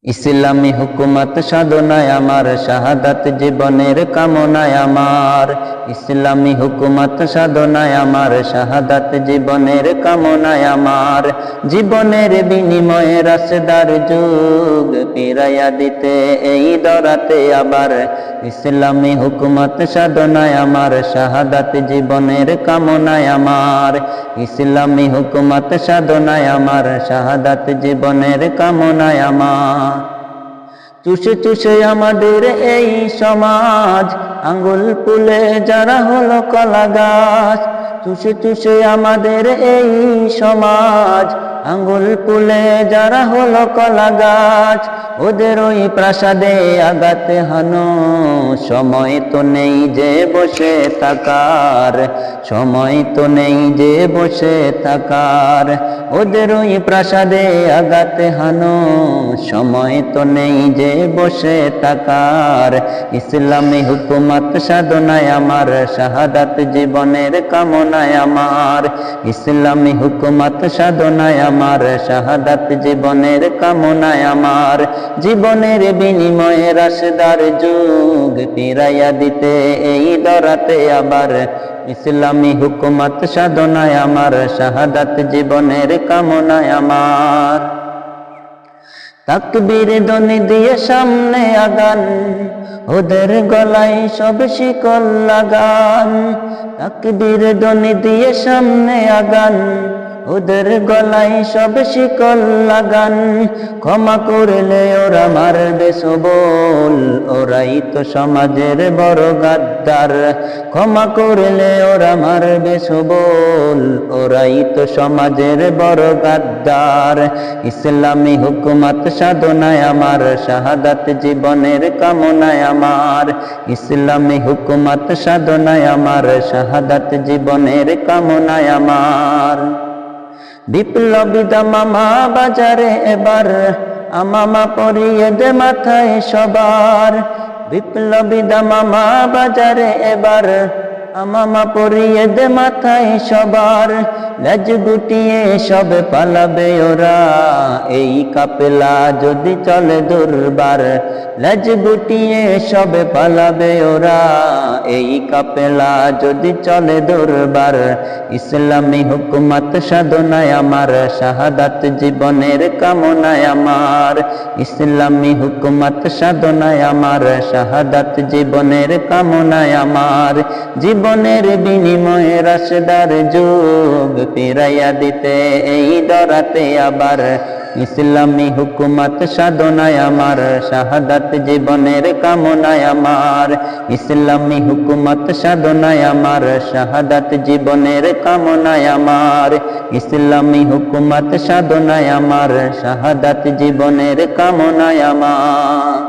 ইসলামী হুকুমত সাধনায় আমার, শাহাদাত জীবনের কামনায় আমার। ইসলামী হুকুমত সাধনায় আমার, শাহাদাত জীবনের কামনায় আমার। জীবনের বিনিময়ে রাশদার যুগ ফিরাইয়া দিতে এই দরাতে আবার। ইসলামী হুকুমত সাধনায় আমার, শাহাদাত জীবনের কামনায় আমার। ইসলামী হুকুমত সাধনায় আমার, শাহাদাত জীবনের কামনায় আমার। চুষে চুষে আমাদের এই সমাজ, আঙ্গুল ফুলে যারা হলো কলা গাছ। চুষে চুষে আমাদের এই সমাজ, আঙ্গুল ফুলে যারা হলো কলা গাছ। ওদের ওই প্রাসাদে আঘাতে হানো, সময় তো নেই যে বসে থাকার, সময় তো নেই যে বসে থাকার। ওদের ওই প্রাসাদে আঘাতে হানো, সময় তো নেই যে বসে থাকার। ইসলামী হুকুমত সাধনায় আমার, শাহাদাত জীবনের কামনায় আমার। ইসলামী হুকুমত সাধনায় আমার, শাহাদাত জীবনের কামনায় আমার। জীবনের বিনিময়ে রাশদার যুগ ফিরাইয়া দিতে এই দরাতে আবার। ইসলামী হুকুমত সাধনায় আমার, শাহাদাত জীবনের কামনায় আমার। তাকবীর ধ্বনি দিয়ে সামনে আগান, ওদের গলায় সব শিকল লাগান। তাকবীর ধ্বনি দিয়ে সামনে আগান, ওদের গলায় সব শিকল লাগান। ক্ষমা করলে ওরা মারবে সবল, ওরাই তো সমাজের বড় গাদ্দার। ক্ষমা করলে ওরা মারবে সবল, ওরাই তো সমাজের বড় গাদ্দার। ইসলামী হুকুমত সাধনায় আমার, শাহাদাত জীবনের কামনায় আমার। ইসলামী হুকুমত সাধনায় আমার, শাহাদাত জীবনের কামনায় আমার। বিপ্লবী দামামা বাজারে এবার, আমামা পরিয়ে দে মাথায় সবার। বিপ্লবী দামামা বাজারে এবার, আমামা পরিয়ে দে মাথায় সবার। লেজ গুটিয়ে সব পালাবে ওরা, এই কাপেলা যদি চলে দুর্বার। লেজ গুটিয়ে সব পালাবে ওরা, এই কাপেলা যদি চলে দুর্বার। ইসলামী হুকুমত সাধনায় আমার, শাহাদাত জীবনের কামনায় আমার। ইসলামী হুকুমত সাধনায় আমার, শাহাদাত জীবনের কামনায় আমার। জীবনের বিনিময়ে রাশদার যুগ ফিরাইয়া দিতে এই দরাতে আবার। ইসলামী হুকুমত সাধনায় আমার, শাহাদাত জীবনের কামনায় আমার। ইসলামী হুকুমত সাধনায় আমার, শাহাদাত জীবনের কামনায় আমার। ইসলামী হুকুমত সাধনায় আমার, শাহাদাত জীবনের কামনায় আমার।